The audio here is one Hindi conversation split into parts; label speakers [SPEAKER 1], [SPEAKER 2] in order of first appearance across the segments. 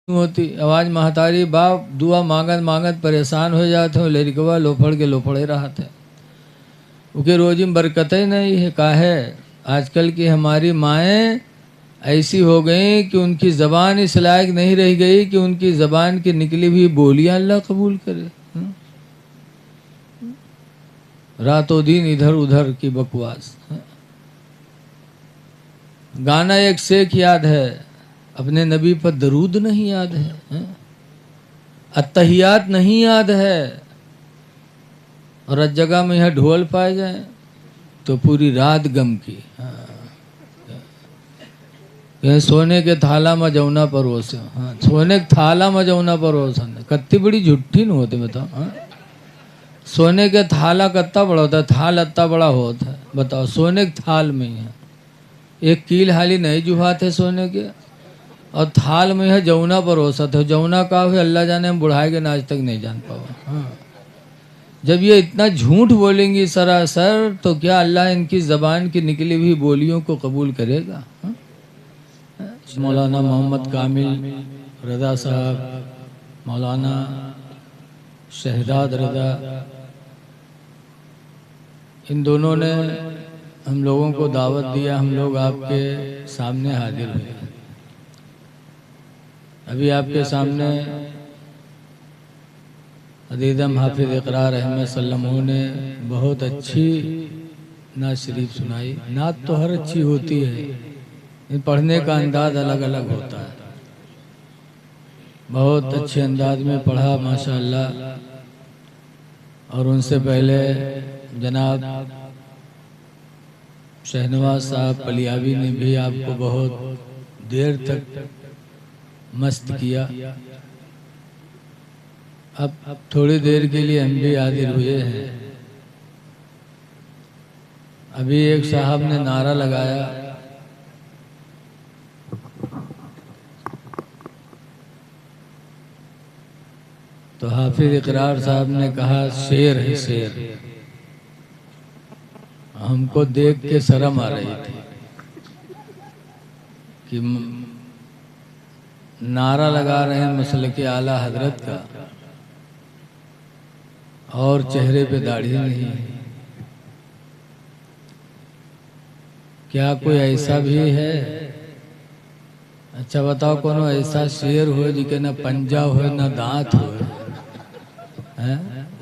[SPEAKER 1] होती आवाज महतारी बाप दुआ मांगत मांगत परेशान हो जाते हो, लड़कवा लोफड़ के लोफड़े रहते उनके रोजी में बरकत ही नहीं है। काहे आजकल की हमारी माएँ ऐसी हो गई कि उनकी ज़बान इस लायक नहीं रह गई कि उनकी ज़बान की निकली हुई बोलियां अल्लाह कबूल करे। रातों दिन इधर उधर की बकवास। गाना एक शेख याद है, अपने नबी पर दरूद नहीं याद है, अत्तहियात नहीं याद है, और हर जगह में यह ढोल पाए जाए तो पूरी रात गम की। सोने के थाला में जौना परोस, सोने के थाला में जौना परोस कत्ती बड़ी झुट्ठी न होते बताओ। सोने के थाला कत्ता बड़ा होता है, थाल अत्ता बड़ा होता है, बताओ सोने के थाल में है एक कील हाली नहीं जुहाते सोने के, और थाल में है जौना परोसा था। जौना का है अल्लाह जाने, हम बुढ़ाए के आज तक नहीं जान पाओ। जब ये इतना झूठ बोलेंगी सरासर, तो क्या अल्लाह इनकी ज़बान की निकली हुई बोलियों को कबूल करेगा? मौलाना मोहम्मद कामिल रज़ा साहब, मौलाना शहजाद रज़ा, इन दोनों ने हम लोगों को दावत दिया। हम लोग आपके सामने हाजिर हुए। अभी आपके सामने अदीदम हाफिज़ इक़रार अहमद सल्लमहू ने बहुत अच्छी नात शरीफ सुनाई। नात तो हर अच्छी होती है, पढ़ने का अंदाज अलग अलग होता है। बहुत अच्छे अंदाज में पढ़ा माशाअल्लाह। और उनसे पहले जनाब शहनवाज साहब पलियावी ने भी आपको बहुत देर तक मस्त किया। अब थोड़ी देर के लिए हम भी हाजिर हुए हैं। अभी एक साहब ने नारा लगाया, तो हाफिज इकरार साहब ने कहा शेर है शेर। हमको देख के शर्म आ रही थी कि नारा लगा रहे हैं मसले के आला हजरत का, और चेहरे पे दाढ़ी नहीं है। क्या कोई ऐसा भी है? अच्छा बताओ, कौन ऐसा शेर हो जिके ना पंजा हो ना दांत हो,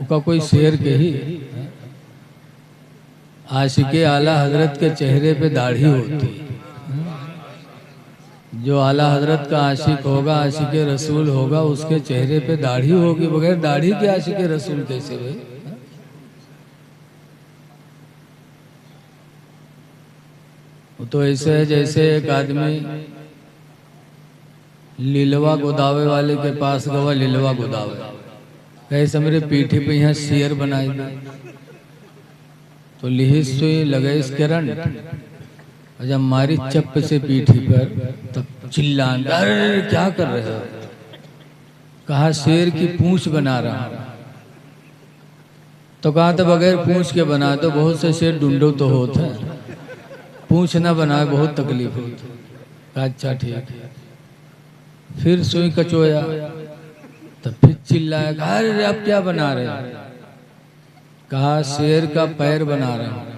[SPEAKER 1] उसका कोई शेर के ही? आशिके आला हजरत के चेहरे पे दाढ़ी होती। जो आला हजरत का आशिक होगा, आशिक रसूल होगा, उसके चेहरे पे दाढ़ी होगी। बगैर दाढ़ी के आशिक रसूल कैसे भाई? वो तो ऐसे है जैसे एक आदमी लीलवा गोदावे वाले के पास गवा, लीलवा गोदावे कैसे मेरे पीठी पे यहाँ शेर बनाई दे, तो लिहिस सुई लगे इस करंट, जब मारी चप्प से पीठी पर तब चिल्लान, अरे क्या कर रहे हो? कहा शेर की पूंछ बना रहा हूं। तो कहा तो बगैर पूंछ के बना दो, बहुत से शेर ढूंढो तो होता है, पूंछ ना बनाए बहुत तकलीफ होती। अच्छा ठीक है। फिर सुई कचोया, तो फिर चिल्लाया, अरे आप क्या बना रहे हो? कहा शेर का पैर बना रहा हूं।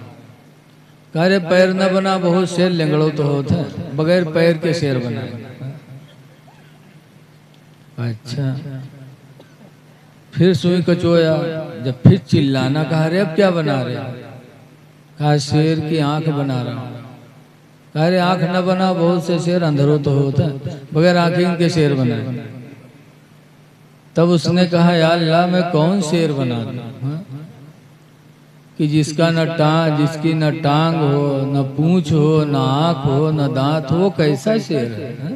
[SPEAKER 1] कहा रे पैर न बना, बहुत शेर लेंगड़ो तो होता है, बगैर पैर के शेर बनाए। अच्छा फिर सुई कचोया, जब फिर चिल्लाना, कहा रे अब क्या बना रहे? कहा शेर की आंख बना रहा हूं। कहा रे आंख न बना, बहुत से शेर अंधेरो तो होता है, बगैर आंखें के शेर बनाए। तब उसने कहा या अल्लाह मैं कौन शेर बना दूं कि जिसका जिसकी न टांग हो, न पूंछ हो, न आंख हो, न दांत हो, कैसा शेर है?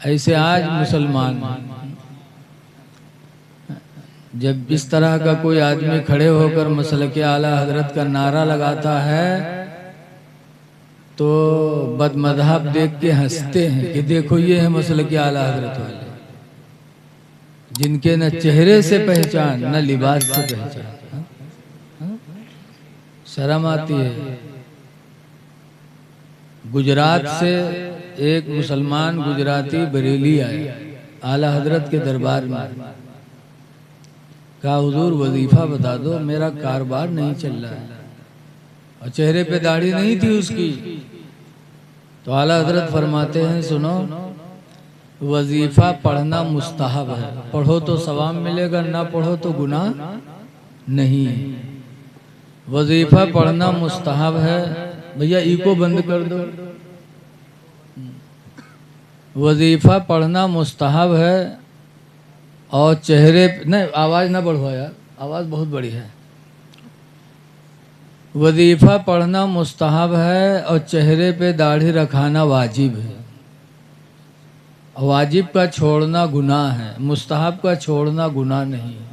[SPEAKER 1] ऐसे आज मुसलमान जब इस तरह का कोई आदमी खड़े होकर मसलके आला हजरत का नारा लगाता है, तो बदमज़हब देख के हंसते हैं कि देखो ये है मसलके आला हजरत वाले, जिनके न चेहरे से पहचान न लिबास से पहचान। शर्म आती है। गुजरात से एक मुसलमान गुजराती बरेली आया, आला हजरत के दरबार में, कहा हुजूर वजीफा बता दो, मेरा कारोबार नहीं चल रहा है। और चेहरे पे दाढ़ी नहीं थी उसकी। तो आला हजरत फरमाते हैं सुनो, वजीफा पढ़ना मुस्तहब है, पढ़ो तो सवाब मिलेगा, ना पढ़ो तो गुनाह नहीं है। वजीफा पढ़ना मुस्तहब है। भैया इको बंद कर दो। वजीफा पढ़ना मुस्तहब है और चेहरे नहीं, आवाज़ ना बढ़ो यार, आवाज़ बहुत बड़ी है। वजीफा पढ़ना मुस्तहब है और चेहरे पे दाढ़ी रखाना वाजिब है। वाजिब का छोड़ना गुनाह है, मुस्तहब का छोड़ना गुनाह नहीं है।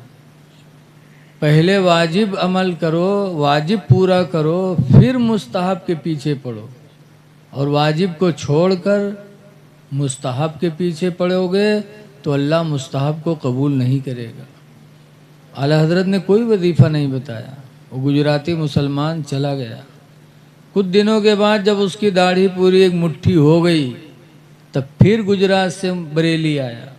[SPEAKER 1] पहले वाजिब अमल करो, वाजिब पूरा करो, फिर मुस्तहब के पीछे पड़ो। और वाजिब को छोड़कर मुस्तहब के पीछे पड़ोगे तो अल्लाह मुस्तहब को कबूल नहीं करेगा। आला हजरत ने कोई वजीफ़ा नहीं बताया। वो गुजराती मुसलमान चला गया। कुछ दिनों के बाद जब उसकी दाढ़ी पूरी एक मुट्ठी हो गई, तब फिर गुजरात से बरेली आया।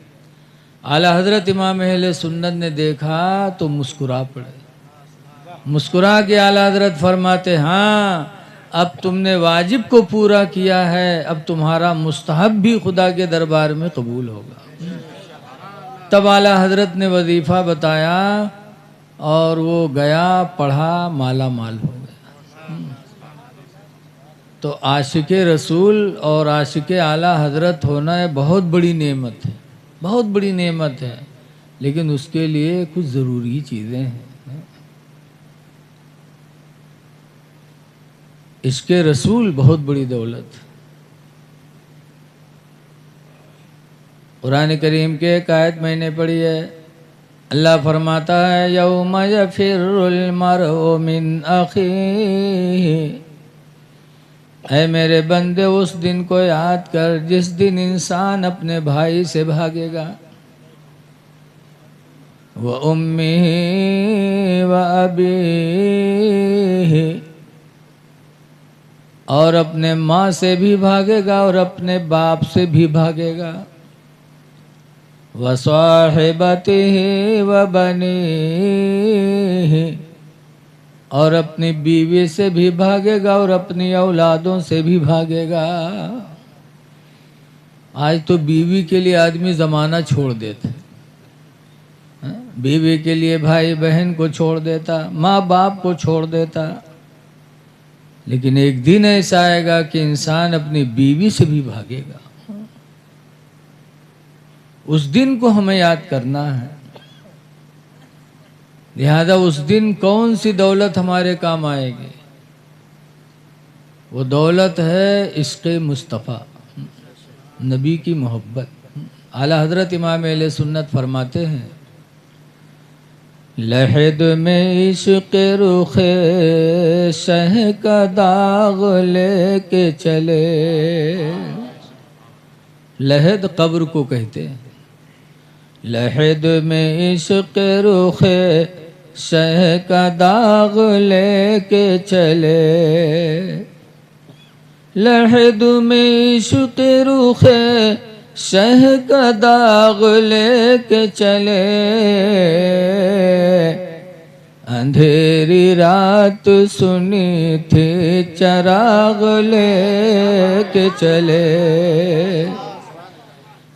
[SPEAKER 1] आला हजरत इमाम अहले सुन्नत ने देखा तो मुस्कुरा पड़े। मुस्कुरा के आला हजरत फरमाते, हाँ अब तुमने वाजिब को पूरा किया है, अब तुम्हारा मुस्तहब भी खुदा के दरबार में कबूल होगा। तब आला हजरत ने वजीफ़ा बताया और वो गया, पढ़ा, माला माल हो गया। तो आशिक़े रसूल और आशिक़े आला हजरत होना है बहुत बड़ी नेमत है, बहुत बड़ी नेमत है। लेकिन उसके लिए कुछ ज़रूरी चीज़ें हैं। इश्क़े रसूल बहुत बड़ी दौलत। कुरान करीम के एक आयत मैंने पढ़ी है, अल्लाह फरमाता है यौम यफिरुल मरउ मिन अखीही, ऐ मेरे बंदे उस दिन को याद कर जिस दिन इंसान अपने भाई से भागेगा। व उम्मिही व अबीही, और अपने माँ से भी भागेगा और अपने बाप से भी भागेगा। व साहिबतिही व बनीही, और अपनी बीवी से भी भागेगा और अपनी औलादों से भी भागेगा। आज तो बीवी के लिए आदमी ज़माना छोड़ देते, बीवी के लिए भाई बहन को छोड़ देता, माँ बाप को छोड़ देता। लेकिन एक दिन ऐसा आएगा कि इंसान अपनी बीवी से भी भागेगा। उस दिन को हमें याद करना है। लिहाजा उस दिन कौन सी दौलत हमारे काम आएगी? वो दौलत है इश्क़े मुस्तफ़ा, नबी की मोहब्बत। आला हजरत इमाम अहले सुन्नत फरमाते हैं, लहद में इश्क़ रुखे शह का दाग लेके चले। लहद कब्र को कहते हैं। लहद में इश्क़ रुखे शह का दाग लेके चले। लहद में इश्क़ रुखे शह का दाग लेके चले। अंधेरी रात सुनी थी चराग लेके चले।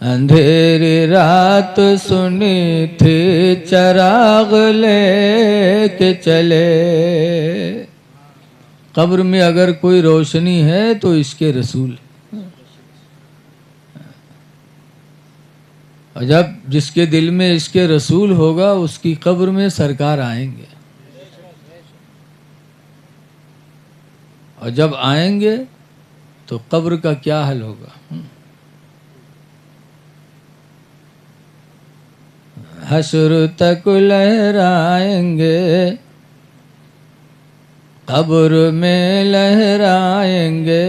[SPEAKER 1] अंधेरी रात सुनी थी चराग लेके चले। कब्र में अगर कोई रोशनी है तो इसके रसूल। और जब जिसके दिल में इसके रसूल होगा उसकी कब्र में सरकार आएंगे। और जब आएंगे तो कब्र का क्या हाल होगा? हश्र तक लहराएंगे, कब्र में लहराएंगे,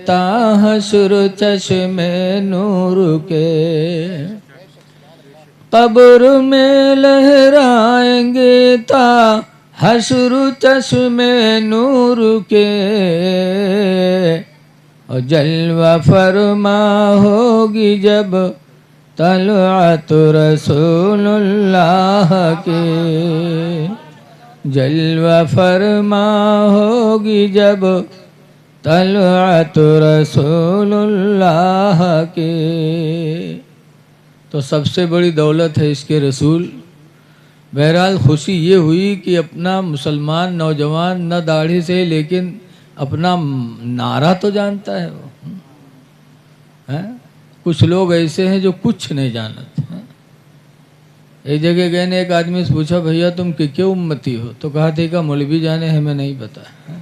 [SPEAKER 1] ता हश्र चश्मे नूर के। कब्र में लहराएंगे ता हश्र चश्मे नूर के। और जलवा फरमा होगी जब तलअत रसूलुल्लाह के, जलवा फरमा होगी जब तलअत रसूलुल्लाह के। तो सबसे बड़ी दौलत है इसके रसूल। बहरहाल खुशी ये हुई कि अपना मुसलमान नौजवान न दाढ़ी से लेकिन अपना नारा तो जानता है वो है? कुछ लोग ऐसे हैं जो कुछ नहीं जानते हैं। एक जगह गए ने एक आदमी से पूछा, भैया तुम किसके उम्मती हो? तो कहा थे का मौलवी जाने हमें नहीं पता है?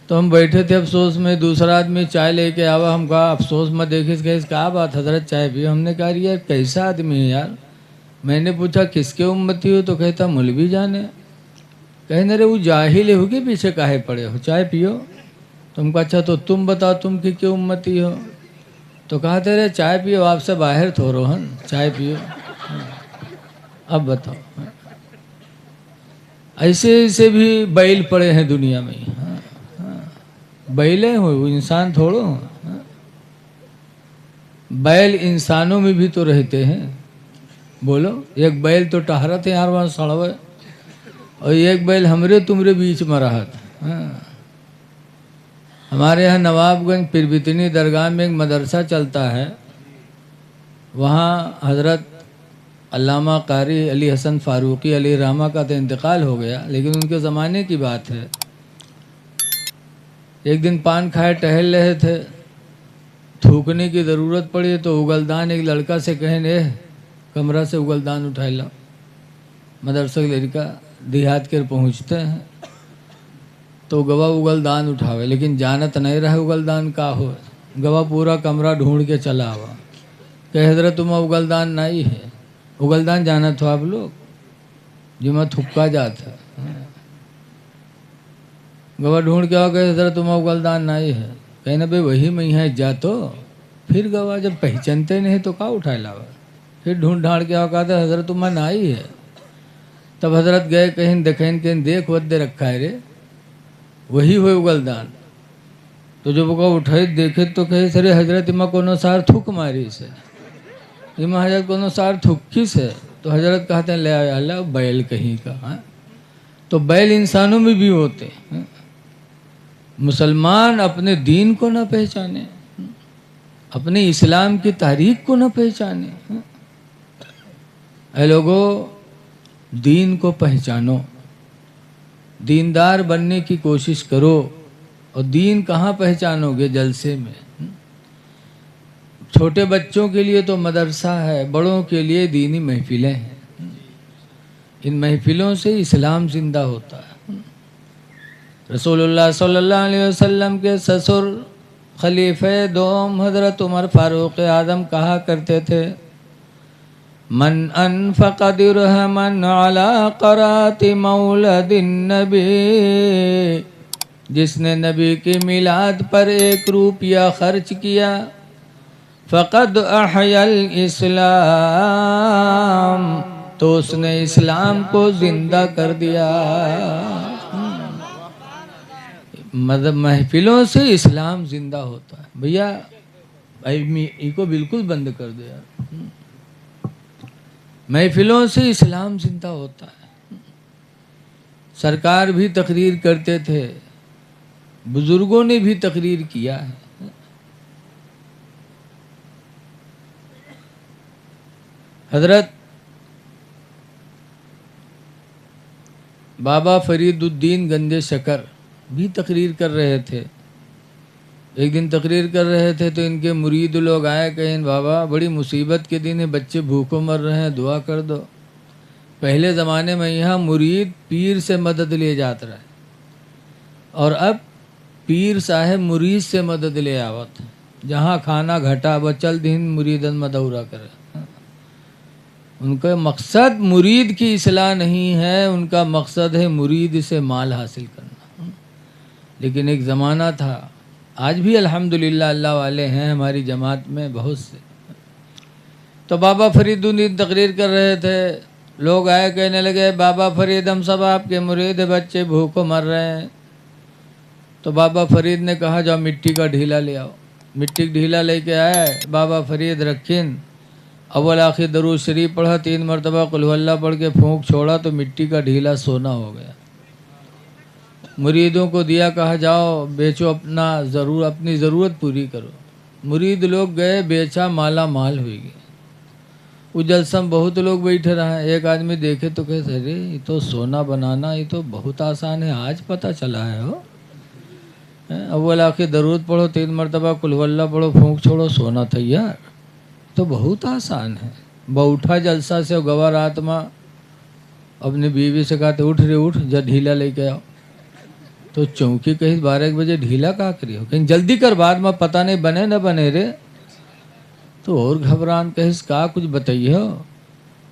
[SPEAKER 1] तो हम बैठे थे अफसोस में, दूसरा आदमी चाय लेके आवा, हम कहा अफसोस में देखे कहा बात हजरत चाय पियो। हमने कहा यार कैसा आदमी है यार। मैंने पूछा किसके उम्मती हो? तो कहता मौलवी जाने। कहने रे वो जाहिल हो के पीछे काहे पड़े हो, चाय पियो। तुमको अच्छा तो तुम बताओ तुम किसके उम्मती हो? तो कहा रे चाय पियो, आपसे बाहर थो रोहन, चाय पियो। अब बताओ, ऐसे ऐसे भी बैल पड़े हैं दुनिया में। बैले हो, इंसान थोड़ो। बैल इंसानों में भी तो रहते हैं। बोलो, एक बैल तो टहरत है यार वहाँ सड़वे, और एक बैल हमरे तुमरे बीच में रहा था। हमारे यहाँ नवाबगंज पिरबितनी दरगाह में एक मदरसा चलता है। वहाँ हज़रत अल्लामा कारी अली हसन फ़ारूकी अली रहमा का तो इंतकाल हो गया, लेकिन उनके ज़माने की बात है। एक दिन पान खाए टहल रहे थे, थूकने की ज़रूरत पड़ी तो उगलदान एक लड़का से कहे कमरा से उगलदान उठाए लो। मदरसा के लड़का देहात के पहुँचते हैं तो गवा उगलदान उठावे, लेकिन जानत नहीं रहे उगलदान का हो। गवा पूरा कमरा ढूंढ के चला हुआ, कह हजरत तुम उगलदान नहीं है। उगलदान जानत हो आप लोग, जो मैं थुक्का जाता। गवा ढूंढ के आओ, कहे हजरत तुम उगलदान नहीं है। कहना भाई वही मैं है जा। तो फिर गवा जब पहचानते नहीं तो का उठा लावा। फिर ढूंढ ढांड के आओ, कहता हजरत तुम नहीं है। तब हजरत गए कहीं देखें, कहीं देख वद्दे रखा है रे, वही हुए उगलदान। तो जब वो उठाए देखे तो कहे सरे हजरत इमा कोनो सार थूक मारी से, इमा हजरत कोनो सार थुक्की से। तो हजरत कहते हैं ले अल्लाह बैल कहीं का। हाँ? तो बैल इंसानों में भी होते हैं। मुसलमान अपने दीन को न पहचाने, अपने इस्लाम की तारीख को न पहचाने। ऐ लोगों, दीन को पहचानो, दीनदार बनने की कोशिश करो। और दीन कहाँ पहचानोगे? जलसे में। छोटे बच्चों के लिए तो मदरसा है, बड़ों के लिए दीनी महफिलें हैं। इन महफिलों से इस्लाम जिंदा होता है। रसूलुल्लाह सल्लल्लाहु अलैहि वसल्लम के ससुर खलीफे दोम हजरत उमर फारूक आदम कहा करते थे, मन अनफक़ दिरहमन अला क़राति मौलदिन नबी, जिसने नबी की मिलाद पर 1 रुपया खर्च किया, फ़क़द अहयल इस्लाम, तो उसने इस्लाम को जिंदा कर दिया। मतलब महफिलों से इस्लाम जिंदा होता है। भैया इको बिल्कुल बंद कर दो यार। महफिलों से इस्लाम जिंदा होता है। सरकार भी तकरीर करते थे, बुजुर्गों ने भी तकरीर किया है। हजरत बाबा फरीदुद्दीन गंजे शकर भी तकरीर कर रहे थे। एक दिन तकरीर कर रहे थे तो इनके मुरीद लोग आए, कहें बाबा बड़ी मुसीबत के दिन है, बच्चे भूखों मर रहे हैं, दुआ कर दो। पहले ज़माने में यहाँ मुरीद पीर से मदद ले जाता रहे, और अब पीर साहब मुरीद से मदद ले आवत। जहाँ खाना घटा बचल दिन मुरीदन मदौरा करे। उनका मकसद मुरीद की इस्लाह नहीं है, उनका मकसद है मुरीद से माल हासिल करना। लेकिन एक ज़माना था, आज भी अल्हम्दुलिल्लाह अल्लाह वाले हैं हमारी जमात में बहुत से। तो बाबा फरीदुद्दीन तकरीर कर रहे थे, लोग आए कहने लगे बाबा फरीद हम सब आपके मुरीद, बच्चे भूखों मर रहे हैं। तो बाबा फरीद ने कहा जाओ मिट्टी का ढीला ले आओ। मिट्टी का ढीला लेके आए, बाबा फरीद रखीन, अव्वल आखिर दरूद शरीफ पढ़ा, 3 मरतबा कुल हुवल्लाह पढ़ के फूंक छोड़ा तो मिट्टी का ढीला सोना हो गया। मुरीदों को दिया, कहा जाओ बेचो, अपनी ज़रूरत पूरी करो। मुरीद लोग गए, बेचा, माला माल हुई गए। उस जलसा में बहुत लोग बैठे रहे। एक आदमी देखे तो कहे, अरे ये तो सोना बनाना ये तो बहुत आसान है, आज पता चला है हो। अव्वल आखिर दरूद पढ़ो, 3 मरतबा कुल हुवल्लाह पढ़ो, फूंक छोड़ो, सोना तैयार। तो बहुत आसान है। बउठा जलसा से गवार आत्मा अपनी बीवी से कहा, उठ रे उठ, जा ढीला लेके आओ। तो चौकी कही 12 बजे ढीला का करी हो, कहीं जल्दी कर, बाद में पता नहीं बने न बने रे। तो और घबरान, कहिस का कुछ बताइए हो।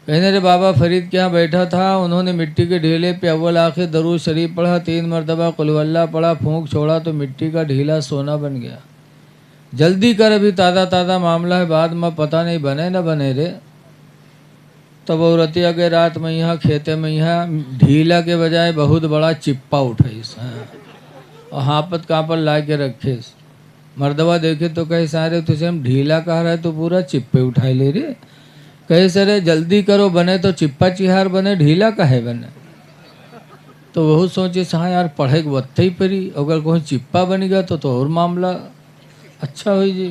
[SPEAKER 1] कहने रे बाबा फरीद के यहाँ बैठा था, उन्होंने मिट्टी के ढीले पे अव्वल आखिर दरूद शरीफ पढ़ा, 3 मरतबा कुल हुवल्लाह पढ़ा, फूंक छोड़ा तो मिट्टी का ढीला सोना बन गया। जल्दी कर, अभी ताज़ा ताज़ा मामला है, बाद में पता नहीं बने न बने रे। तब औरतिया के रात में यहाँ खेते में यहाँ ढीला के बजाय बहुत बड़ा चिप्पा उठाइस, और हापत कापड़ ला के रखिस। मर्दवा देखे तो कहे, सारे तुझे हम ढीला कह रहे तो पूरा चिप्पे उठाए ले रे। कहे सरे जल्दी करो, बने तो चिप्पा चिहार बने, ढीला काहे बने। तो वह सोचे, हाँ यार पढ़े के बत्ते ही परी, अगर कोई चिप्पा बन गया तो और मामला अच्छा हुई जी।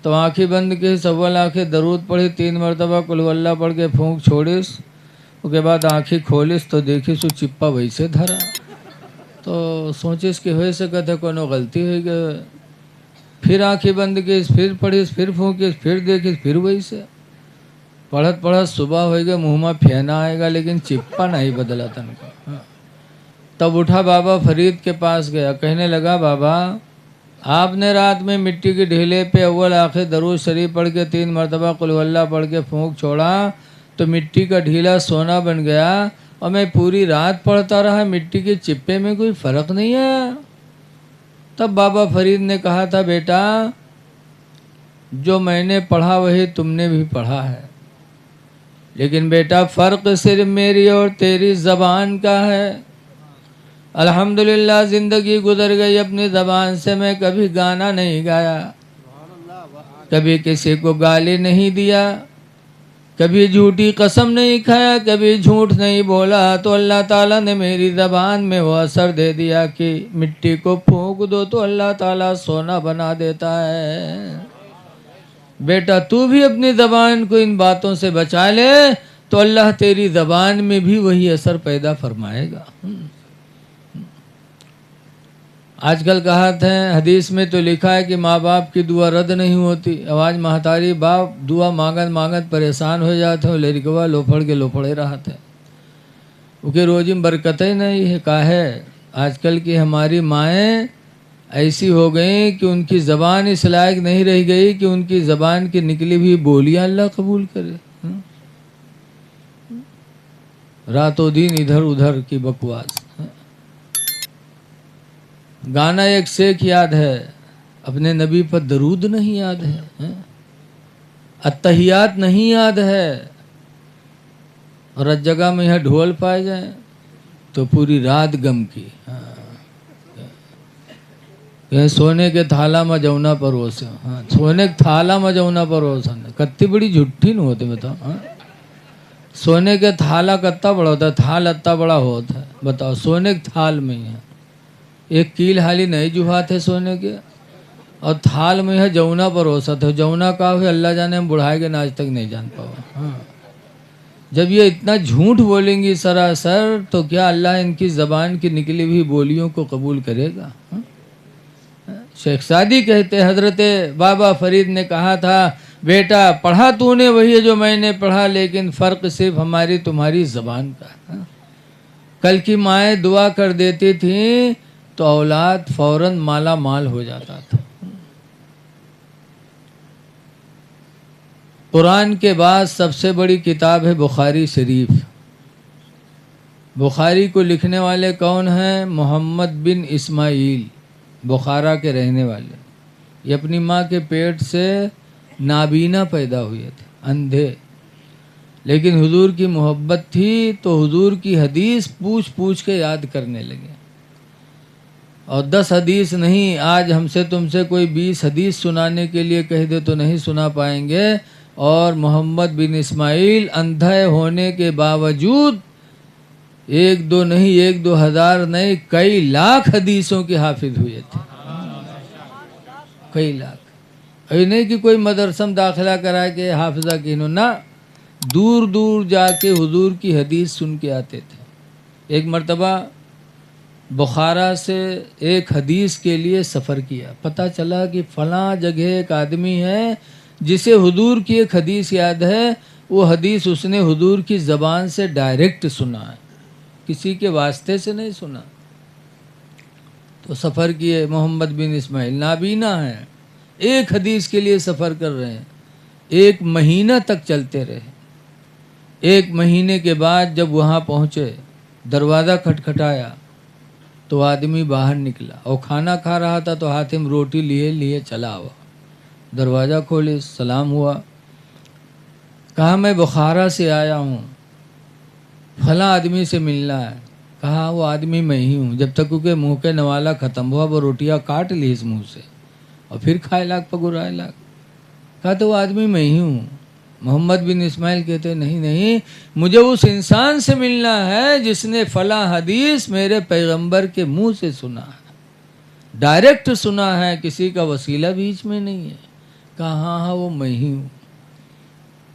[SPEAKER 1] तो आंखें बंद की, अव्वल आखिर दरूद पढ़ी, 3 मरतबा कुल हुवल्लाह पढ़ के फूंक छोड़िस। उसके बाद आंखें खोलिस तो देखिस वो चिप्पा वैसे धरा। तो सोचिस कि हो सकता कोनो गलती हो गई। फिर आंखें बंद की, फिर पढ़िस, फिर फूकिस, फिर देखिस, फिर वैसे। पढ़त पढ़त सुबह होएगा, मुँह में फेना आएगा, लेकिन चिप्पा नहीं बदला तनको। तब उठा, बाबा फरीद के पास गया, कहने लगा, बाबा आपने रात में मिट्टी के ढीले पे अव्वल आखिर दरूद शरीफ पढ़ के 3 मरतबा कुल हुवल्लाह पढ़ के फूंक छोड़ा तो मिट्टी का ढीला सोना बन गया, और मैं पूरी रात पढ़ता रहा, मिट्टी के चिप्पे में कोई फर्क नहीं है। तब बाबा फरीद ने कहा था, बेटा जो मैंने पढ़ा वही तुमने भी पढ़ा है, लेकिन बेटा फ़र्क सिर्फ मेरी और तेरी ज़बान का है। अल्हम्दुलिल्लाह ज़िंदगी गुजर गई, अपनी ज़बान से मैं कभी गाना नहीं गाया, कभी किसी को गाली नहीं दिया, कभी झूठी कसम नहीं खाया, कभी झूठ नहीं बोला। तो अल्लाह ताला ने मेरी ज़बान में वो असर दे दिया कि मिट्टी को फूंक दो तो अल्लाह ताला सोना बना देता है। बेटा तू भी अपनी ज़बान को इन बातों से बचा ले तो अल्लाह तेरी ज़बान में भी वही असर पैदा फरमाएगा। आजकल कहावत है, हदीस में तो लिखा है कि माँ बाप की दुआ रद्द नहीं होती। आवाज महतारी बाप दुआ मांगत मांगत परेशान हो जाते हो, लड़कवा लोफड़ के लोफड़े रहते, उनके रोजी में बरकत ही नहीं है। काहे आजकल की हमारी माएँ ऐसी हो गई कि उनकी ज़बान इस लायक नहीं रह गई कि उनकी ज़बान की निकली हुई बोलियां अल्लाह कबूल करे। रातों दिन इधर उधर की बकवास। गाना एक शेख याद है, अपने नबी पर दरूद नहीं याद है, अत्तहियात नहीं याद है, और हर जगह में यह ढोल पाए जाए तो पूरी रात गम की। सोने के थाला में जमुना परोस, हाँ सोने के थाला में जमुना परोस, कत्ती बड़ी झुट्ठी न होती बताओ। हाँ सोने के थाला कत्ता बड़ा होता है, थाल अत्ता बड़ा होता है, बताओ सोने के थाल में ही है, एक कील हाली नहीं जुहा थे सोने के, और थाल में है जमुना परोसा थे। जमुना का हुए अल्लाह जाने, हम बुढ़ाए के आज तक नहीं जान पाओ। हाँ जब ये इतना झूठ बोलेंगी सरासर तो क्या अल्लाह इनकी ज़बान की निकली हुई बोलियों को कबूल करेगा। हाँ? शेख सादी कहते, हजरत बाबा फरीद ने कहा था, बेटा पढ़ा तूने वही है जो मैंने पढ़ा, लेकिन फ़र्क सिर्फ हमारी तुम्हारी ज़बान का। हाँ? कल की माएँ दुआ कर देती थी तो औलाद फौरन माला माल हो जाता था। कुरान के बाद सबसे बड़ी किताब है बुखारी शरीफ। बुखारी को लिखने वाले कौन हैं? मोहम्मद बिन इस्माइल, बुखारा के रहने वाले। ये अपनी माँ के पेट से नाबीना पैदा हुए थे, अंधे, लेकिन हुजूर की मोहब्बत थी तो हुजूर की हदीस पूछ पूछ के याद करने लगे। और 10 हदीस नहीं, आज हमसे तुमसे कोई 20 हदीस सुनाने के लिए कह दे तो नहीं सुना पाएंगे। और मोहम्मद बिन इस्माइल अंधे होने के बावजूद एक दो नहीं, 1-2 हज़ार नहीं, कई लाख हदीसों के हाफिज हुए थे। कई लाख। ये नहीं कि कोई मदरसा में दाखिला करा के हाफिजा कीनो ना, दूर दूर जाके हुजूर की हदीस सुन के आते थे। एक मर्तबा बुखारा से एक हदीस के लिए सफ़र किया, पता चला कि फ़लाँ जगह एक आदमी है जिसे हुजूर की एक हदीस याद है, वो हदीस उसने हुजूर की ज़बान से डायरेक्ट सुना है, किसी के वास्ते से नहीं सुना। तो सफ़र किए, मोहम्मद बिन इस्माइल नाबीना हैं, एक हदीस के लिए सफ़र कर रहे हैं, 1 महीना तक चलते रहे। 1 महीने के बाद जब वहाँ पहुँचे, दरवाज़ा खटखटाया तो आदमी बाहर निकला और खाना खा रहा था, तो हाथ में रोटी लिए लिए चला हुआ। दरवाज़ा खोले, सलाम हुआ, कहा मैं बुखारा से आया हूँ, फला आदमी से मिलना है। कहा वो आदमी मैं ही हूँ। जब तक उनके मुँह के नवाला ख़त्म हुआ, वो रोटियाँ काट ली इस मुँह से और फिर खाए लाग पगुराए लाग। कहा तो वो आदमी मैं ही हूँ। मोहम्मद बिन इस्माइल कहते नहीं नहीं, मुझे उस इंसान से मिलना है जिसने फला हदीस मेरे पैगंबर के मुंह से सुना है, डायरेक्ट सुना है, किसी का वसीला बीच में नहीं है। कहा हाँ हाँ वो मैं ही हूँ।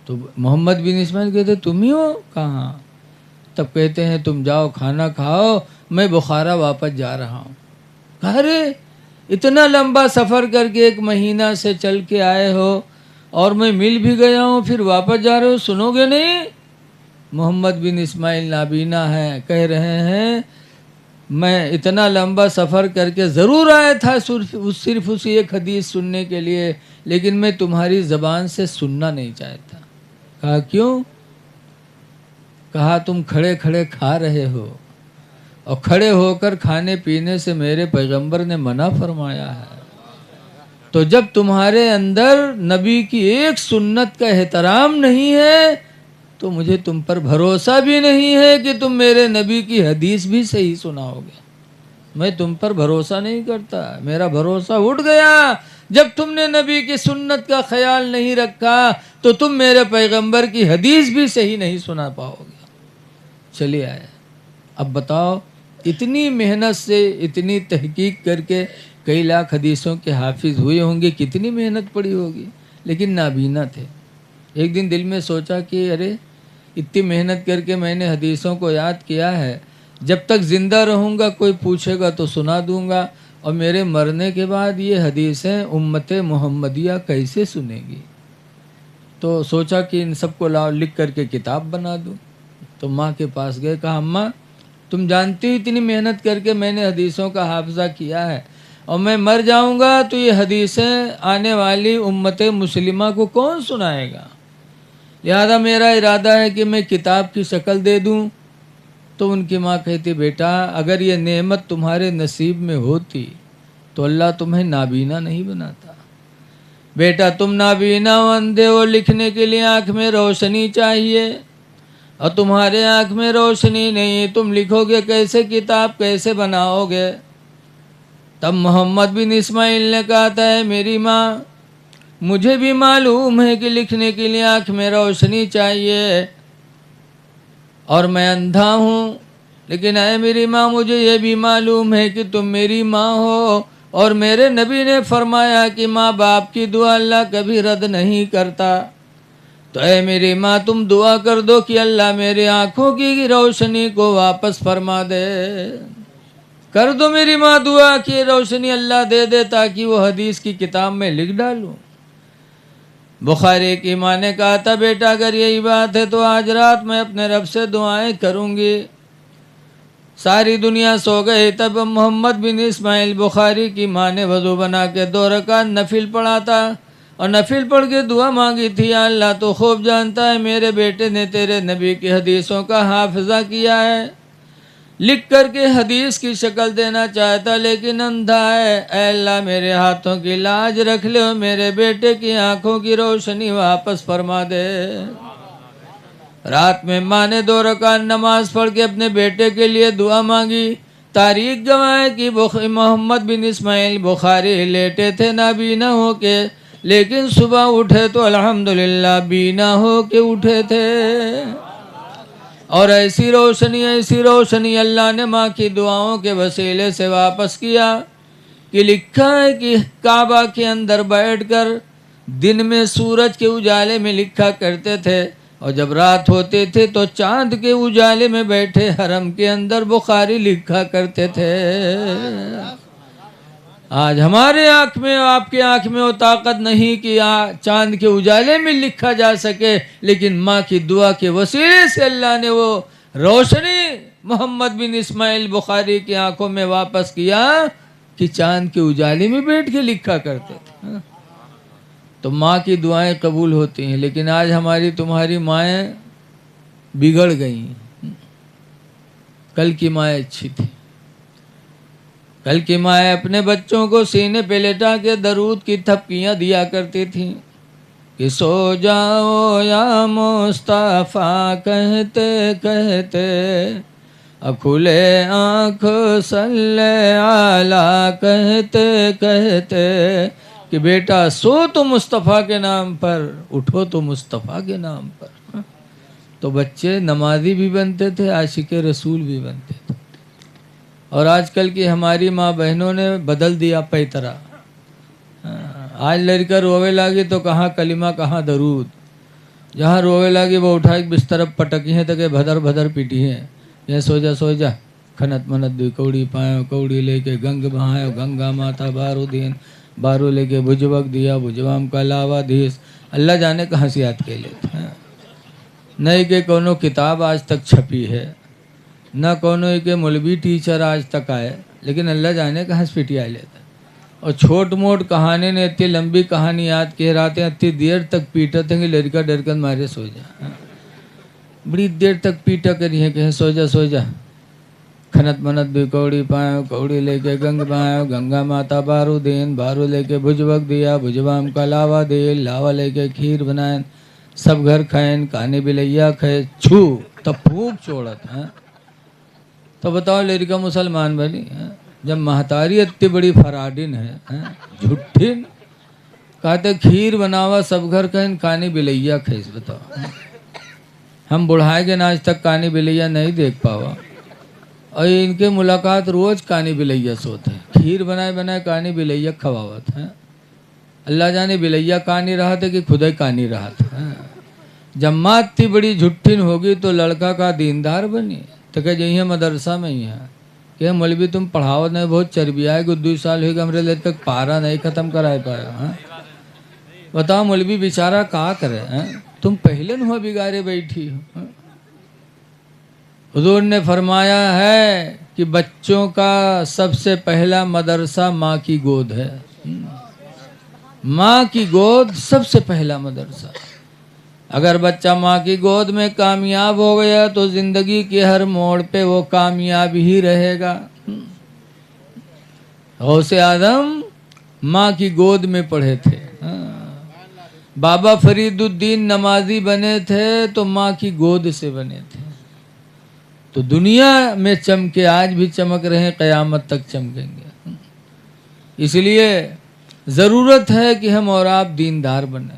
[SPEAKER 1] तो मोहम्मद बिन इस्माइल कहते तुम ही हो? कहाँ? तब कहते हैं तुम जाओ खाना खाओ, मैं बुखारा वापस जा रहा हूँ। कहा अरे इतना लंबा सफ़र करके 1 महीना से चल के आए हो और मैं मिल भी गया हूँ, फिर वापस जा रहे हो, सुनोगे नहीं? मोहम्मद बिन इस्माइल नाबीना है, कह रहे हैं मैं इतना लंबा सफ़र करके ज़रूर आया था सिर्फ उसी एक हदीस सुनने के लिए, लेकिन मैं तुम्हारी ज़बान से सुनना नहीं चाहता। कहा क्यों? कहा तुम खड़े खड़े खा रहे हो और खड़े होकर खाने पीने से मेरे पैगंबर ने मना फरमाया है। तो जब तुम्हारे अंदर नबी की एक सुन्नत का एहतराम नहीं है, तो मुझे तुम पर भरोसा भी नहीं है कि तुम मेरे नबी की हदीस भी सही सुनाओगे। मैं तुम पर भरोसा नहीं करता, मेरा भरोसा उठ गया जब तुमने नबी की सुन्नत का ख्याल नहीं रखा, तो तुम मेरे पैगंबर की हदीस भी सही नहीं सुना पाओगे। चलिए आए, अब बताओ इतनी मेहनत से, इतनी तहकीक करके कई लाख हदीसों के हाफिज हुए होंगे, कितनी मेहनत पड़ी होगी, लेकिन नाबीना थे। एक दिन दिल में सोचा कि अरे इतनी मेहनत करके मैंने हदीसों को याद किया है, जब तक ज़िंदा रहूँगा कोई पूछेगा तो सुना दूँगा, और मेरे मरने के बाद ये हदीसें उम्मत मुहम्मदिया कैसे सुनेगी। तो सोचा कि इन सबको लाओ लिख करके किताब बना दूँ। तो माँ के पास गए, कहा अम्मा तुम जानती हो इतनी मेहनत करके मैंने हदीसों का हाफजा किया है, और मैं मर जाऊंगा तो ये हदीसें आने वाली उम्मत मुस्लिमा को कौन सुनाएगा। लिहाजा मेरा इरादा है कि मैं किताब की शक्ल दे दूं। तो उनकी माँ कहती बेटा अगर ये नेमत तुम्हारे नसीब में होती तो अल्लाह तुम्हें नाबीना नहीं बनाता। बेटा तुम नाबीना हो, अंधे हो, लिखने के लिए आँख में रोशनी चाहिए, और तुम्हारे आँख में रोशनी नहीं, तुम लिखोगे कैसे, किताब कैसे बनाओगे। तब मोहम्मद बिन इस्माइल ने कहा था मेरी माँ मुझे भी मालूम है कि लिखने के लिए आँख में रोशनी चाहिए और मैं अंधा हूँ, लेकिन ऐ मेरी माँ मुझे ये भी मालूम है कि तुम मेरी माँ हो, और मेरे नबी ने फरमाया कि माँ बाप की दुआ अल्लाह कभी रद्द नहीं करता। तो ऐ मेरी माँ तुम दुआ कर दो कि अल्लाह मेरे आँखों की रोशनी को वापस फरमा दे। कर दो मेरी माँ दुआ कि रोशनी अल्लाह दे दे ताकि वो हदीस की किताब में लिख डालूं। बुखारी की माँ ने कहा था बेटा अगर यही बात है तो आज रात मैं अपने रब से दुआएं करूँगी। सारी दुनिया सो गई, तब मोहम्मद बिन इस्माइल बुखारी की माँ ने वज़ू बना के 2 रकात नफिल पढ़ा था, और नफिल पढ़ के दुआ मांगी थी अल्लाह तो खूब जानता है मेरे बेटे ने तेरे नबी की हदीसों का हाफिजा किया है, लिख करके हदीस की शक्ल देना चाहता लेकिन अंधा है। ऐ अल्लाह मेरे हाथों की लाज रख ले, मेरे बेटे की आंखों की रोशनी वापस फरमा दे। रात में माँ ने 2 रकात नमाज पढ़ के अपने बेटे के लिए दुआ मांगी। तारीख गवाए कि मोहम्मद बिन इस्माइल बुखारी लेटे थे नाबीना हो के, लेकिन सुबह उठे तो अल्हम्दुलिल्लाह बीना हो के उठे थे। और ऐसी रोशनी अल्लाह ने माँ की दुआओं के वसीले से वापस किया कि लिखा है कि काबा के अंदर बैठकर दिन में सूरज के उजाले में लिखा करते थे, और जब रात होते थे तो चांद के उजाले में बैठे हरम के अंदर बुखारी लिखा करते थे। आज हमारे आंख में, आपके आंख में वो ताकत नहीं कि चांद के उजाले में लिखा जा सके, लेकिन माँ की दुआ के वसीले से अल्लाह ने वो रोशनी मोहम्मद बिन इस्माइल बुखारी की आंखों में वापस किया कि चांद के उजाले में बैठ के लिखा करते थे। तो माँ की दुआएं कबूल होती हैं, लेकिन आज हमारी तुम्हारी माएँ बिगड़ गई। कल की माएँ अच्छी थी। कल की माएँ अपने बच्चों को सीने पे लेटा के दरूद की थपकियाँ दिया करती थीं कि सो जाओ या मुस्तफ़ा कहते कहते, खुले आँख सल्ले आला कहते कहते, कि बेटा सो तो मुस्तफ़ा के नाम पर, उठो तो मुस्तफ़ा के नाम पर। तो बच्चे नमाजी भी बनते थे, आशिक़े रसूल भी बनते थे। और आजकल की हमारी माँ बहनों ने बदल दिया पैतरा। आज लड़का रोवे लागी तो कहाँ कलिमा कहाँ दरूद, जहाँ रोवे लागी वो उठा के बिस्तर पटकी है तक भदर भदर पीटी है, यह सो जा खनत मनत दी कौड़ी पायो कौड़ी लेके गंग बहायो गंगा माता बारो दीन बारू लेके भुजबक दिया भुजवाम का लावा धीस। अल्लाह जाने कहाँ से याद के लेते हैं। नहीं के कोनो किताब आज तक छपी है, न कोनो के मौलवी टीचर आज तक आए, लेकिन अल्लाह जाने कहाँ से पिटिया लेता। और छोट मोट कहानी ने इतनी लंबी कहानी याद के रहते हैं, इतनी देर तक पीटते हैं कि लड़का डर कर मारे सो जा। बड़ी देर तक पीटा करी है, कहे सो जा खनत मनत भी कौड़ी पायो कौड़ी लेके गंग बहायो गंगा माता बारू दीन बारू लेके भुजबक दिया भुजवाम का लावा दे लावा लेके खीर बनाए सब घर खाएन काने बिलैया खाए छू तब फूक छोड़त है। तो बताओ लड़का मुसलमान बनी है, जब महतारी इतनी बड़ी फराडिन है झुट्ठिन, कहते खीर बनावा सब घर खाएन काने बिलैया खाइस। बताओ हम बुढ़ाए के आज तक कानी बिलैया नहीं देख पावा, और इनके मुलाकात रोज कानी बिलैया सोते हैं, खीर बनाए बनाए कानी बिलैया खवावत है। अल्लाह जाने बिलैया कानी रहा था कि खुद ही कानी रहा था। जब माँ इतनी बड़ी झुट्ठिन होगी तो लड़का का दीनदार बनी, तो कह यही मदरसा में ही है कि मौलवी तुम पढ़ाओ नहीं, बहुत चर्बिया है, 2 साल होगा हमरे ले तक पारा नहीं खत्म करा पाया है। बताओ मौलवी बेचारा क्या करे है, तुम पहले न हो बिगाड़े बैठी हो। हुजूर ने फरमाया है कि बच्चों का सबसे पहला मदरसा माँ की गोद है। माँ की गोद सबसे पहला मदरसा। अगर बच्चा माँ की गोद में कामयाब हो गया तो जिंदगी के हर मोड़ पे वो कामयाब ही रहेगा। गौसे आजम माँ की गोद में पढ़े थे। बाबा फरीदुद्दीन नमाजी बने थे तो माँ की गोद से बने थे। तो दुनिया में चमके, आज भी चमक रहे हैं, क़यामत तक चमकेंगे। इसलिए ज़रूरत है कि हम और आप दीनदार बने,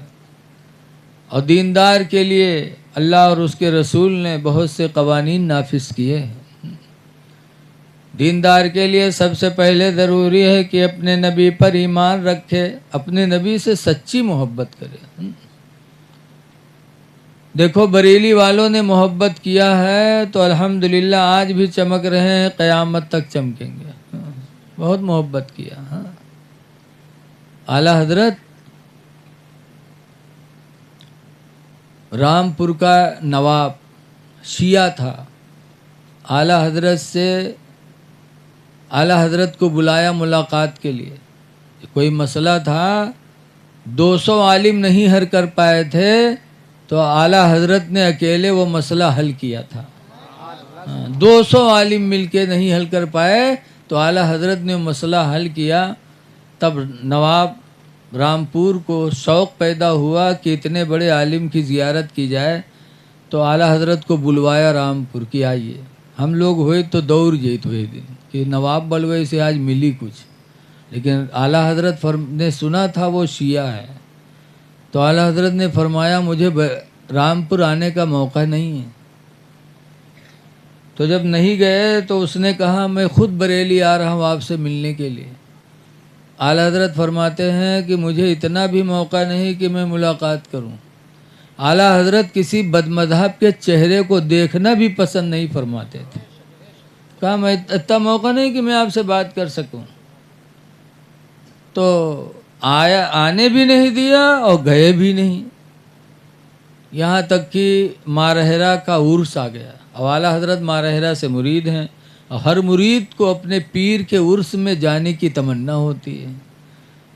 [SPEAKER 1] और दीनदार के लिए अल्लाह और उसके रसूल ने बहुत से कवानीन नाफिज किए हैं। दीनदार के लिए सबसे पहले ज़रूरी है कि अपने नबी पर ईमान रखे, अपने नबी से सच्ची मोहब्बत करे। देखो बरेली वालों ने मोहब्बत किया है तो अल्हम्दुलिल्लाह आज भी चमक रहे हैं, क़यामत तक चमकेंगे। बहुत मोहब्बत किया। आला हजरत रामपुर का नवाब शिया था। आला हजरत को बुलाया मुलाकात के लिए। कोई मसला था, 200 आलिम नहीं हल कर पाए थे, तो आला हजरत ने अकेले वो मसला हल किया था। 200 आलिम मिलके नहीं हल कर पाए तो आला हजरत ने मसला हल किया। तब नवाब रामपुर को शौक़ पैदा हुआ कि इतने बड़े आलिम की ज़ियारत की जाए, तो आला हजरत को बुलवाया रामपुर की, आइए हम लोग हुए तो दौड़ जइत हुए दिन कि नवाब बलवे से आज मिली कुछ, लेकिन आला हजरत ने सुना था वो शिया है, तो आला हजरत ने फरमाया मुझे रामपुर आने का मौका नहीं है। तो जब नहीं गए तो उसने कहा मैं खुद बरेली आ रहा हूँ आपसे मिलने के लिए। आला हजरत फरमाते हैं कि मुझे इतना भी मौका नहीं कि मैं मुलाकात करूँ। आला हजरत किसी बदमज़हब के चेहरे को देखना भी पसंद नहीं फरमाते थे। कहा मैं इतना मौका नहीं कि मैं आपसे बात कर सकूं। तो आने भी नहीं दिया और गए भी नहीं। यहाँ तक कि मारहरा का उर्स आ गया। अब आला हजरत मारहरा से मुरीद हैं और हर मुरीद को अपने पीर के उर्स में जाने की तमन्ना होती है।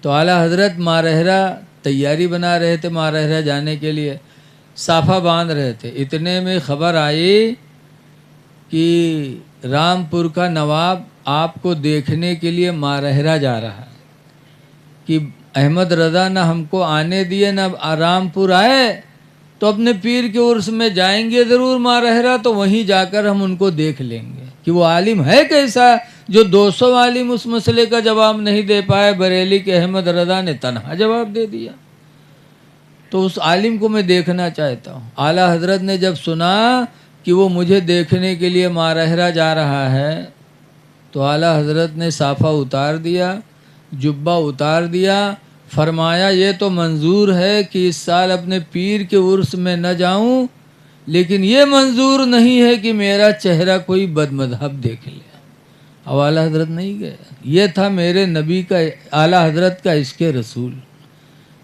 [SPEAKER 1] तो आला हजरत मारहरा तैयारी बना रहे थे, मारहरा जाने के लिए साफा बांध रहे थे। इतने में खबर आई कि रामपुर का नवाब आपको देखने के लिए मारहरा जा रहा है, कि अहमद रज़ा न हमको आने दिए न रामपुर आए, तो अपने पीर के उर्स में जाएंगे ज़रूर मारहरा, तो वहीं जाकर हम उनको देख लेंगे कि वो आलिम है कैसा जो 200 आलिम उस मसले का जवाब नहीं दे पाए। बरेली के अहमद रज़ा ने तन्हा जवाब दे दिया। तो उस आलिम को मैं देखना चाहता हूँ। आला हजरत ने जब सुना कि वो मुझे देखने के लिए मारहरा जा रहा है, तो आला हजरत ने साफ़ा उतार दिया, जुब्बा उतार दिया, फरमाया ये तो मंजूर है कि इस साल अपने पीर के उर्स में न जाऊं, लेकिन ये मंजूर नहीं है कि मेरा चेहरा कोई बदमज़हब देख ले। अब आला हजरत नहीं गए। ये था मेरे नबी का, आला हजरत का इश्क़ रसूल।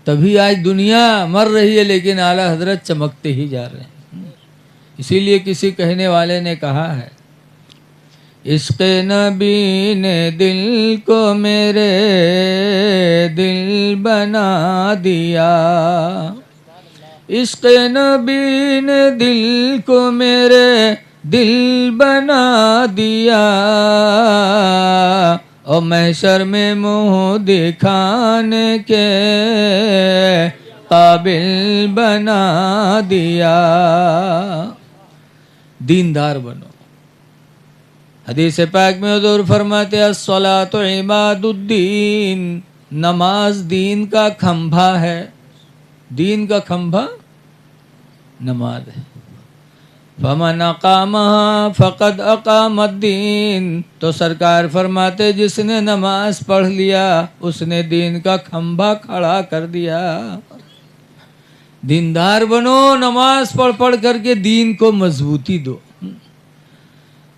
[SPEAKER 1] तभी आज दुनिया मर रही है, लेकिन आला हजरत चमकते ही जा रहे हैं। इसीलिए किसी कहने वाले ने कहा है, इश्क़ नबी ने दिल को मेरे दिल बना दिया, इश्क़ नबी ने दिल को मेरे दिल बना दिया, और महशर में मुँह दिखाने के काबिल बना दिया। दीनदार बनो। हदीस पाक में हुज़ूर फरमाते हैं अस्सलातु इमादुद्दीन, नमाज दीन का खंभा है। दीन का खंभा नमाज है। फमन अक़ामहा फ़क़द अक़ामद्दीन, तो सरकार फरमाते जिसने नमाज पढ़ लिया उसने दीन का खंभा खड़ा कर दिया। दीनदार बनो, नमाज पढ़ पढ़ करके दीन को मजबूती दो।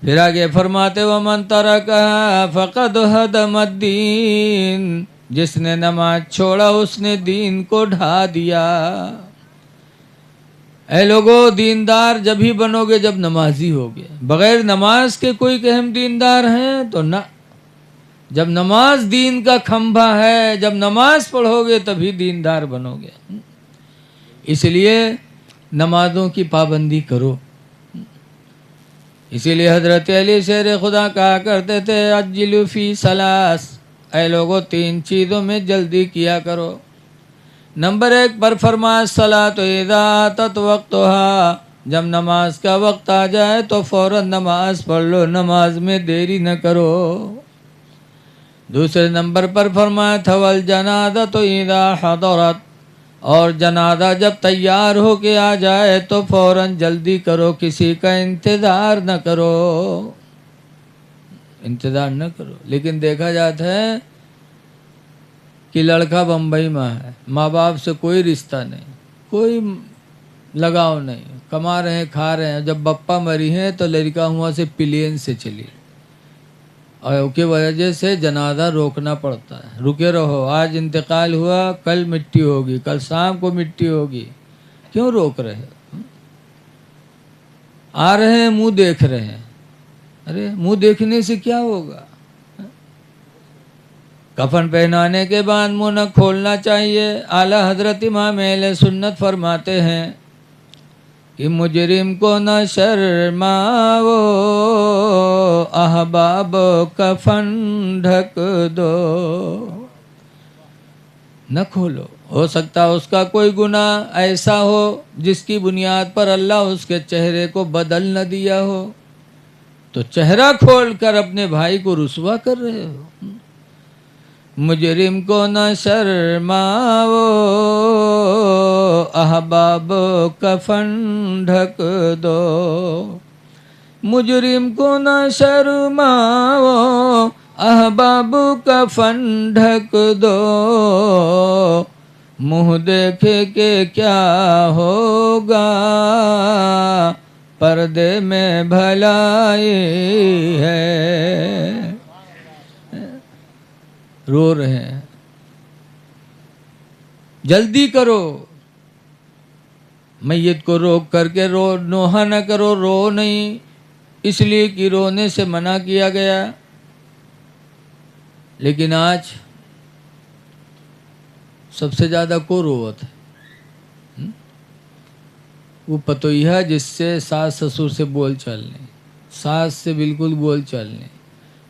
[SPEAKER 1] फिर आगे फरमाते वमन तरकहा फ़क़द हदमद्दीन, जिसने नमाज छोड़ा उसने दीन को ढा दिया। ऐ लोगो, दीनदार जब ही बनोगे जब नमाजी होगे। बगैर नमाज के कोई कि हम दीनदार हैं तो ना। जब नमाज दीन का खंभा है, जब नमाज पढ़ोगे तभी दीनदार बनोगे। इसलिए नमाजों की पाबंदी करो। इसीलिए हजरत अली शेर खुदा कहा करते थे अज्जिलु फी सलास, ऐ लोगो 3 चीज़ों में जल्दी किया करो। नंबर 1 पर फरमाया सलातो इज़ा अतत वक्तुहा, जब नमाज का वक्त आ जाए तो फ़ौरन नमाज पढ़ लो, नमाज में देरी न करो। दूसरे नंबर पर फरमाया थवल जनाज़तो इज़ा हदरत, और जनाजा जब तैयार हो के आ जाए तो फ़ौरन जल्दी करो, किसी का इंतज़ार न करो, इंतज़ार न करो। लेकिन देखा जाता है कि लड़का बम्बई में है, माँ बाप से कोई रिश्ता नहीं, कोई लगाव नहीं, कमा रहे हैं खा रहे हैं। जब बप्पा मरी हैं तो लड़का हुआ से प्लेन से चली, और उसकी वजह से जनाजा रोकना पड़ता है। रुके रहो, आज इंतकाल हुआ कल मिट्टी होगी, कल शाम को मिट्टी होगी, क्यों रोक रहे हो? आ रहे हैं मुंह देख रहे हैं, अरे मुंह देखने से क्या होगा? कफन पहनाने के बाद मुंह न खोलना चाहिए। आला हजरत इमाम अहले सुन्नत फरमाते हैं कि मुजरिम को न शर्माओ, अहबाब कफन ढक दो, न खोलो। हो सकता है उसका कोई गुनाह ऐसा हो जिसकी बुनियाद पर अल्लाह उसके चेहरे को बदल न दिया हो। तो चेहरा खोलकर अपने भाई को रुसवा कर रहे हो। मुजरिम को न शर्माओ, अहबाब कफन ढक दो। मुजरिम को न शर्माओ, अहबाब कफन ढक दो। मुँह देखे के क्या होगा, पर्दे में भलाई है। रो रहे हैं, जल्दी करो। मैयत को रोक करके नोहा न करो, रो नहीं, इसलिए कि रोने से मना किया गया। लेकिन आज सबसे ज्यादा को रोवत है वो पतोहिया, जिससे सास ससुर से बोल चाल नहीं, सास से बिल्कुल बोल चाल नहीं।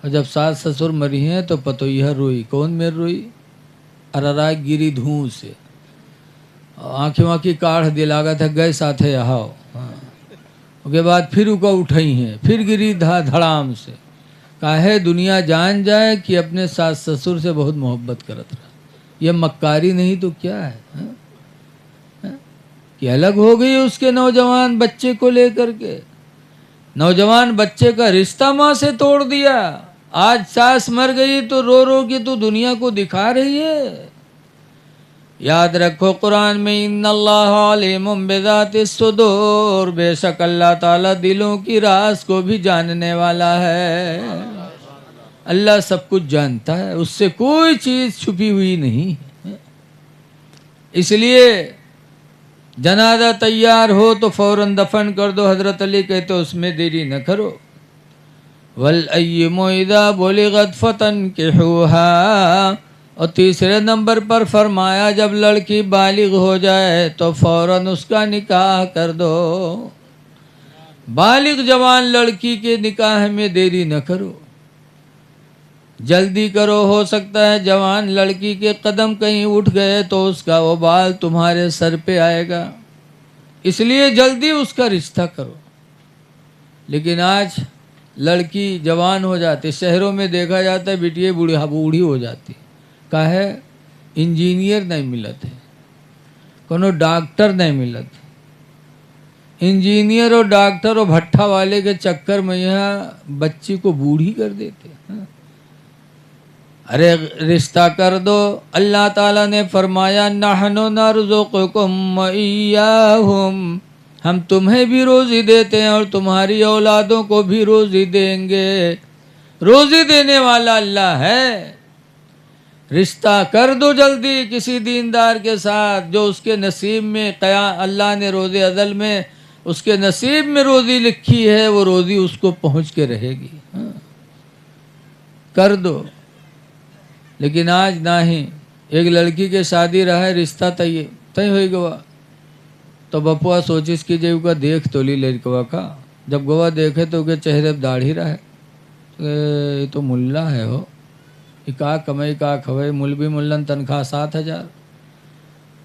[SPEAKER 1] और जब सास ससुर मरी हैं तो पतोहिया रोई। कौन मेर रोई? अररा गिरी धूं से, आँखें वाँखी काढ़ दिलागा था, गए साथे आओ। उसके बाद फिर उका उठाई हैं, फिर गिरी धड़ाम से। काहे दुनिया जान जाए कि अपने सास ससुर से बहुत मोहब्बत करत रहा। यह मक्कारी नहीं तो क्या है, कि अलग हो गई उसके नौजवान बच्चे को लेकर के। नौजवान बच्चे का रिश्ता माँ से तोड़ दिया। आज सास मर गई तो रो रो के तो दुनिया को दिखा रही है। याद रखो कुरान में इन्नल्लाह अलीमुम बिज़ातिस सुदूर, बेशक अल्लाह ताला दिलों की राज को भी जानने वाला है। अल्लाह सब कुछ जानता है, उससे कोई चीज छुपी हुई नहीं। इसलिए जनाजा तैयार हो तो फौरन दफन कर दो। हजरत अली कहते उसमें देरी न करो। वल अय्यिमु इज़ा बुलिगत फतनकिहुहा, और तीसरे नंबर पर फरमाया जब लड़की बालिग हो जाए तो फौरन उसका निकाह कर दो। बालिग जवान लड़की के निकाह में देरी न करो, जल्दी करो। हो सकता है जवान लड़की के कदम कहीं उठ गए तो उसका वो बाल तुम्हारे सर पे आएगा, इसलिए जल्दी उसका रिश्ता करो। लेकिन आज लड़की जवान हो जाती, शहरों में देखा जाता है बिटिया बूढ़ी हो जाती। काहे? इंजीनियर नहीं मिलत है, कोनो डॉक्टर नहीं मिलत। इंजीनियर और डॉक्टर और भट्ठा वाले के चक्कर में यहाँ बच्ची को बूढ़ी कर देते हैं। अरे रिश्ता कर दो। अल्लाह ताला ने फरमाया नहनु नरज़ुकुकुम व इय्याहुम, हम तुम्हें भी रोजी देते हैं और तुम्हारी औलादों को भी रोजी देंगे। रोजी देने वाला अल्लाह है। रिश्ता कर दो जल्दी किसी दीनदार के साथ, जो उसके नसीब में अल्लाह ने रोज़े अज़ल में उसके नसीब में रोजी लिखी है, वो रोजी उसको पहुंच के रहेगी। कर दो। लेकिन आज ना ही एक लड़की के शादी रहा है, रिश्ता तय हो गवा तो बपुआ सोचिस कि जब का देख तो ली लड़कवा का। जब गवा देखे तो के चेहरे पर दाढ़ी रहा है, ये तो मुल्ला है हो, का कमाई का खवाई। मुलबी मुल्लन तनख्वाह 7,000।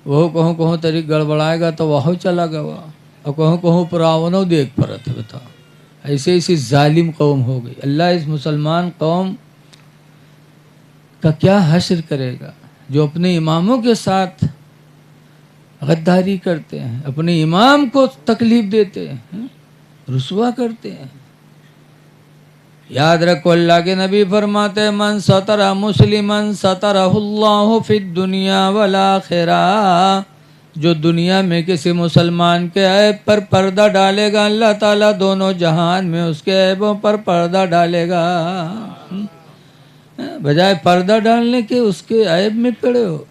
[SPEAKER 1] वह कहूँ तरीक गड़बड़ाएगा तो वह चला गवा, और कहूँ पुरावनो देख परत है। बताओ ऐसी जालिम कौम हो गई। अल्लाह इस मुसलमान कौम का क्या हश्र करेगा, जो अपने इमामों के साथ गद्दारी करते हैं, अपने इमाम को तकलीफ देते हैं, रुसवा करते हैं। याद रखो अल्लाह के नबी फरमाते मन सतरा मुस्लिमन सतरहुल्लाहु फिद दुनिया वल आखिरा, जो दुनिया में किसी मुसलमान के ऐब पर पर्दा डालेगा अल्लाह ताला दोनों जहान में उसके ऐबों पर पर्दा डालेगा। बजाय पर्दा डालने के उसके ऐब में पड़े हो।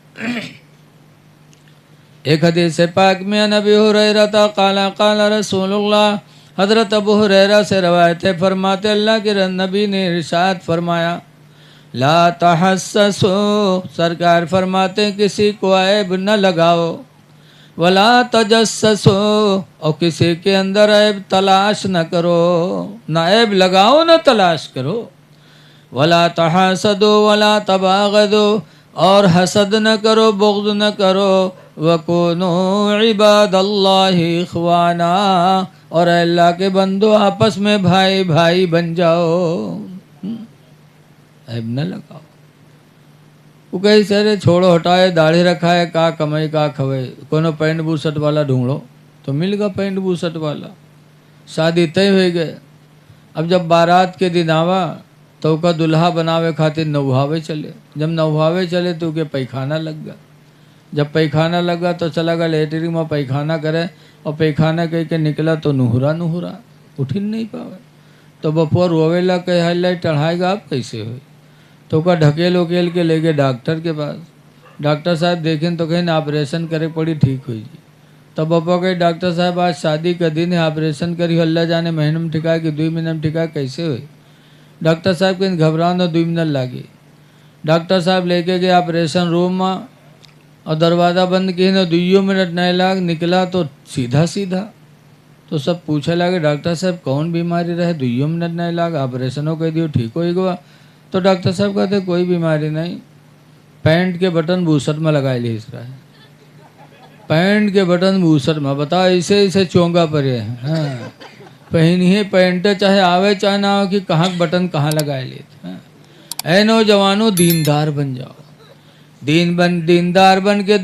[SPEAKER 1] एक हदीस पाक में नबी हुरैरा काला काला रसूलुल्लाह, हजरत अबू हुरैरा से रवायत है, फरमाते अल्लाह के नबी ने इरशाद फरमाया ला तहस्ससु, सरकार फरमाते किसी को ऐब न लगाओ, वला तजस्ससु, और किसी के अंदर ऐब तलाश न करो, न ऐब लगाओ न तलाश करो। वला तहासदो वला तबागदो, और हसद न करो, बुग़्ज़ न करो, वकुनू इबादल्लाहि इख्वाना, और अल्लाह के बंदो आपस में भाई भाई बन जाओ, ऐब न लगाओ। वो कही सर छोड़ो हटाए, दाढ़ी रखा है, का कमाई का खवे, कोनो पैंट बूसट वाला ढूंढो, तो मिल गया पैंट बूसट वाला। शादी तय हो गए। अब जब बारात के दिन आवा तो का दुल्हा बनावे खातिर नौहावे चले। जब नौहावे चले तो के पैखाना लग गया। जब पैखाना लगा तो चला गया लेटरिन में पैखाना करे, और पैखाना कह के निकला तो नुहरा नुहरा, उठ ही नहीं पावे। तो बपोर रोवेला कह चढ़ाएगा आप कैसे हो, तो का ढकेल उकेल के ले गए डॉक्टर के पास। डॉक्टर साहब देखें तो कहीं ऑपरेशन करे पड़ी ठीक हुई जी। तब बप्पा कहे डॉक्टर साहब आज शादी का दिन है, ऑपरेशन करी, अल्लाह जाने महीने में ठिका कि 2 महीने में ठिका, कैसे हुई। डॉक्टर साहब कहीं घबराओ ना, 2 मिनट लागे। डॉक्टर साहब लेके गए ऑपरेशन रूम में, और दरवाज़ा बंद किए ना, 2 मिनट नहीं लाग, निकला तो सीधा सीधा। तो सब पूछे लगे डॉक्टर साहब कौन बीमारी रहे, 2 मिनट नहीं लाग, ऑपरेशनों कह दियो ठीक हो गया। तो डॉक्टर साहब कहते कोई बीमारी नहीं, पैंट के बटन बूसट में लगा ली इस रहा है, पैंट के बटन बूसट में, बताओ ऐसे ऐसे चोंगा पर है। हाँ, पहनिए पैंट चाहे आवे चाहे ना हो, कि कहाँ बटन कहाँ लगाए लेते। हाँ, ऐ नौजवानों दीनदार बन जाओ, दीनदार बन के